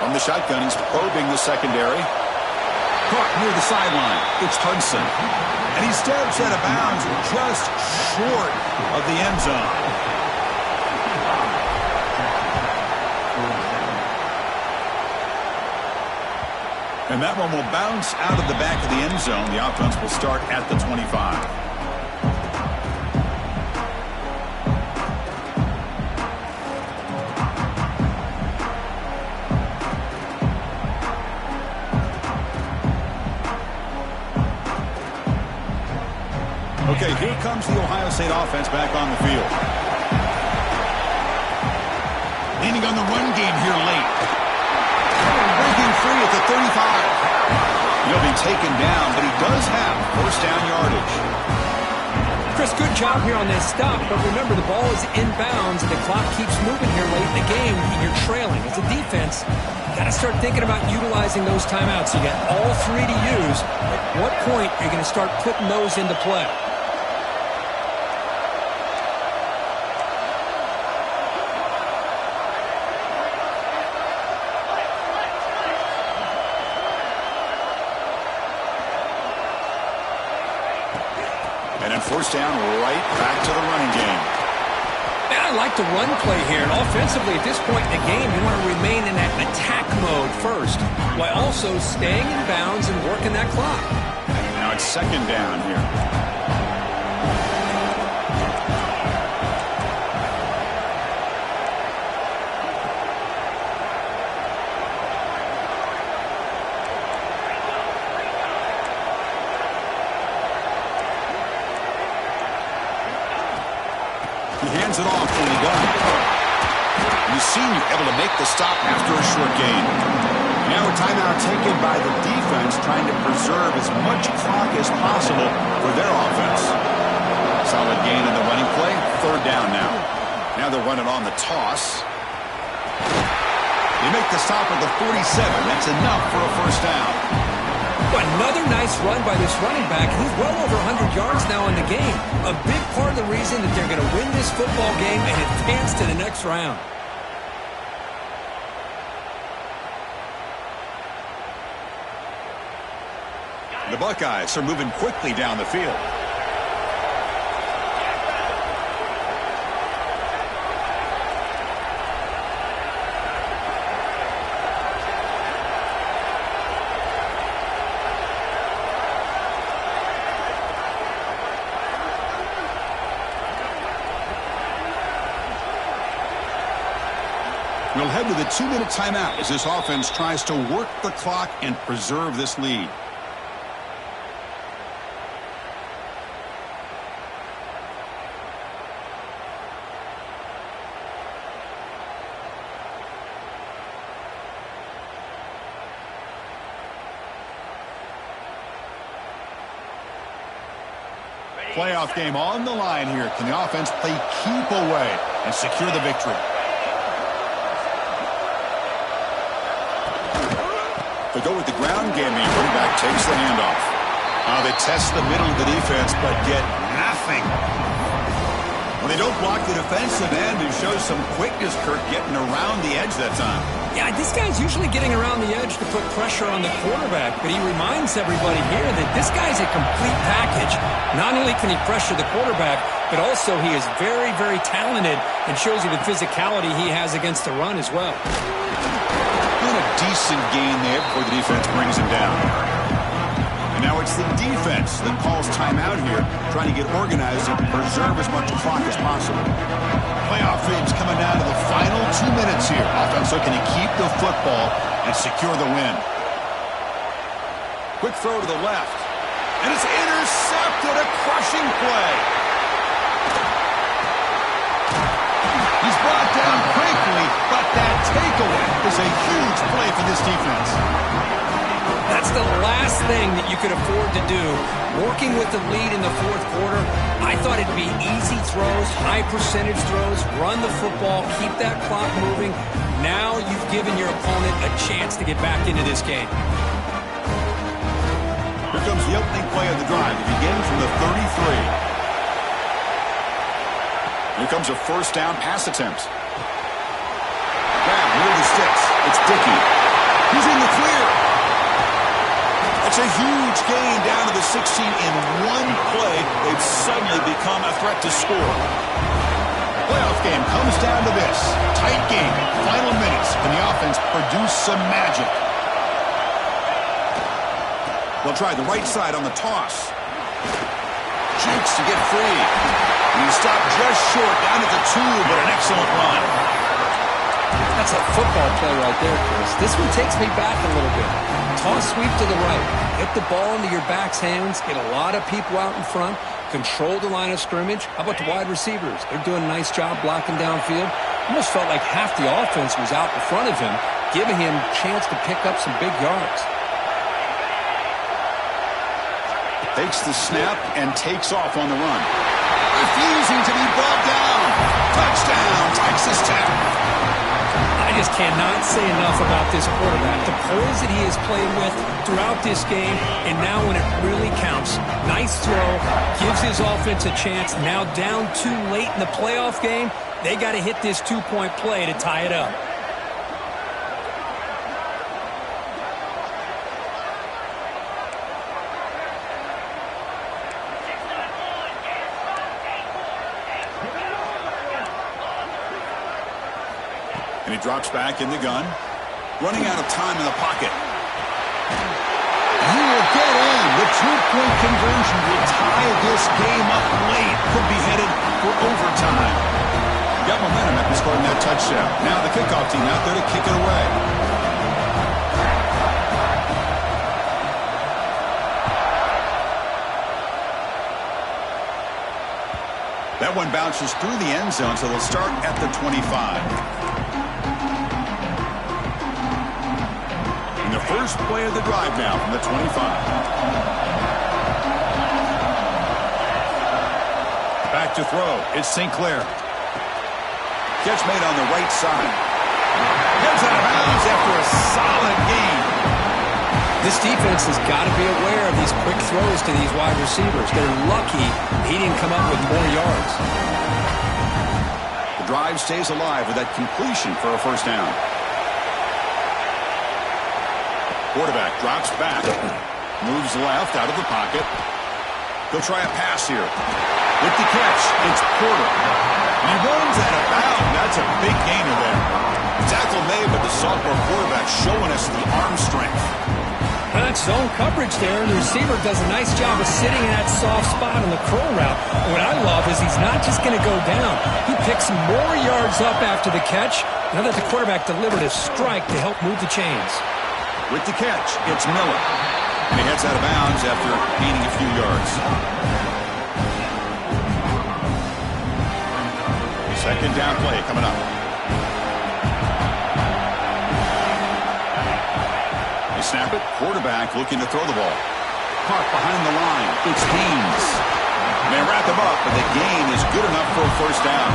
Speaker 1: From the shotgun, he's probing the secondary. Caught near the sideline. It's Hudson. And he steps out of bounds just short of the end zone. And that one will bounce out of the back of the end zone. The offense will start at the 25. Okay, here comes the Ohio State offense back on the field. Leaning on the run game here late. Breaking free at the 35. He'll be taken down, but he does have 1st down yardage.
Speaker 2: Chris, good job here on that stop, but remember the ball is inbounds and the clock keeps moving here late in the game and you're trailing. As a defense, you got to start thinking about utilizing those timeouts. You got all 3 to use. At what point are you going to start putting those into play?
Speaker 1: And then 1st down, right back to the running game.
Speaker 2: And I like the run play here. And offensively, at this point in the game, you want to remain in that attack mode first, while also staying in bounds and working that clock.
Speaker 1: Now it's second down here. He hands it off when he done. You see him able to make the stop after a short gain. Now a timeout taken by the defense, trying to preserve as much clock as possible for their offense. Solid gain in the running play. Third down now. Now they're running on the toss. They make the stop at the 47. That's enough for a first down.
Speaker 2: Another nice run by this running back. He's well over 100 yards now in the game. A big part of the reason that they're going to win this football game and advance to the next round.
Speaker 1: The Buckeyes are moving quickly down the field. We'll head to the 2-minute timeout as this offense tries to work the clock and preserve this lead. Playoff game on the line here. Can the offense play keep away and secure the victory? They go with the ground game. The running back takes the handoff. They test the middle of the defense, but get nothing. When they don't block the defensive end, it shows some quickness, Kirk, getting around the edge that time.
Speaker 2: Yeah, this guy's usually getting around the edge to put pressure on the quarterback, but he reminds everybody here that this guy's a complete package. Not only can he pressure the quarterback, but also he is very, very talented and shows you the physicality he has against the run as well.
Speaker 1: Doing a decent gain there before the defense brings him down. And now it's the defense that calls timeout here, trying to get organized and preserve as much clock as possible. Playoff games coming down to the final 2 minutes here. Offense looking to keep the football and secure the win. Quick throw to the left. And it's intercepted. A crushing play. He's brought down quickly, but that takeaway is a huge play for this defense.
Speaker 2: That's the last thing that you could afford to do. Working with the lead in the fourth quarter, I thought it'd be easy throws, high percentage throws, run the football, keep that clock moving. Now you've given your opponent a chance to get back into this game.
Speaker 1: Here comes the opening play of the drive. It begins from the 33. Here comes a first down pass attempt. Grab near the sticks. It's Dickey. He's in the clear. That's a huge gain down to the 16 in one play. They've suddenly become a threat to score. Playoff game comes down to this. Tight game. Final minutes. Can the offense produce some magic? They'll try the right side on the toss. Jukes to get free. And he stopped just short, down at the 2, but an excellent run.
Speaker 2: That's a football play right there, Chris. This one takes me back a little bit. Toss sweep to the right. Get the ball into your back's hands. Get a lot of people out in front. Control the line of scrimmage. How about the wide receivers? They're doing a nice job blocking downfield. Almost felt like half the offense was out in front of him, giving him a chance to pick up some big yards.
Speaker 1: Takes the snap and takes off on the run. Refusing to be brought down. Touchdown, Texas Tech.
Speaker 2: I just cannot say enough about this quarterback. The poise that he has played with throughout this game, and now when it really counts. Nice throw, gives his offense a chance. Now down too late in the playoff game, they got to hit this two-point play to tie it up.
Speaker 1: And he drops back in the gun. Running out of time in the pocket. He will get in. The two-point conversion will tie this game up late. Could be headed for overtime. Got momentum after scoring that touchdown. Now the kickoff team out there to kick it away. That one bounces through the end zone, so they'll start at the 25. And the first play of the drive now from the 25. Back to throw. It's Sinclair. Catch made on the right side. Gets out of bounds after a solid gain.
Speaker 3: This defense has got to be aware of these quick throws to these wide receivers. They're lucky he didn't come up with more yards.
Speaker 1: The drive stays alive with that completion for a first down. Quarterback drops back. Moves left out of the pocket. They'll try a pass here. With the catch, it's Porter. He runs out of bounds. That's a big gainer there. Tackle made, but the sophomore quarterback showing us the arm strength.
Speaker 2: That's zone coverage there, and the receiver does a nice job of sitting in that soft spot on the curl route. And what I love is he's not just going to go down. He picks more yards up after the catch, now that the quarterback delivered a strike to help move the chains.
Speaker 1: With the catch, it's Miller. And he heads out of bounds after gaining a few yards. Second down play coming up. They snap it. Quarterback looking to throw the ball. Caught behind the line. It's Haynes. And they wrap him up, but the gain is good enough for a first down.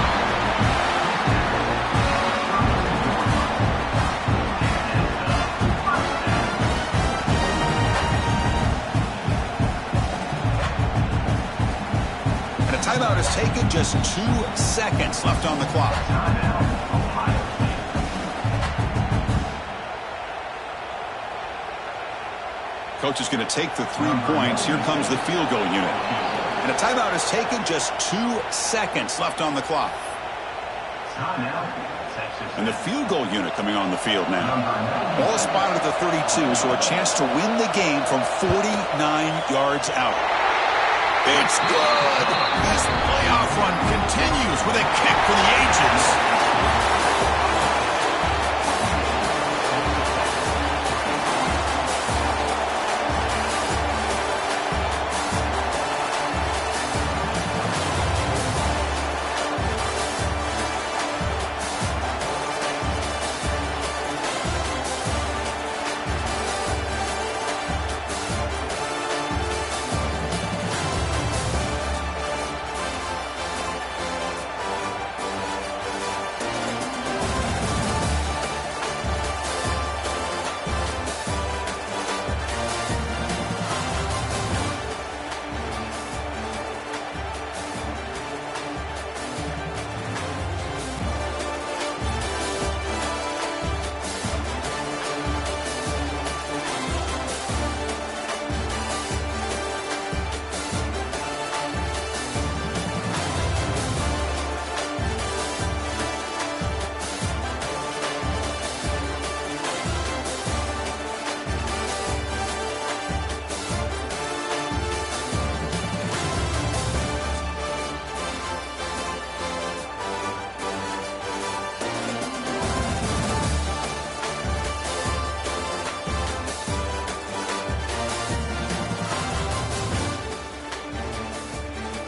Speaker 1: Timeout is taken, just 2 seconds left on the clock. Coach is going to take the 3 points. Here comes the field goal unit. And a timeout is taken, just 2 seconds left on the clock. And the field goal unit coming on the field now. Ball spotted at the 32, so a chance to win the game from 49 yards out. It's good. This playoff run continues with a kick for the ages.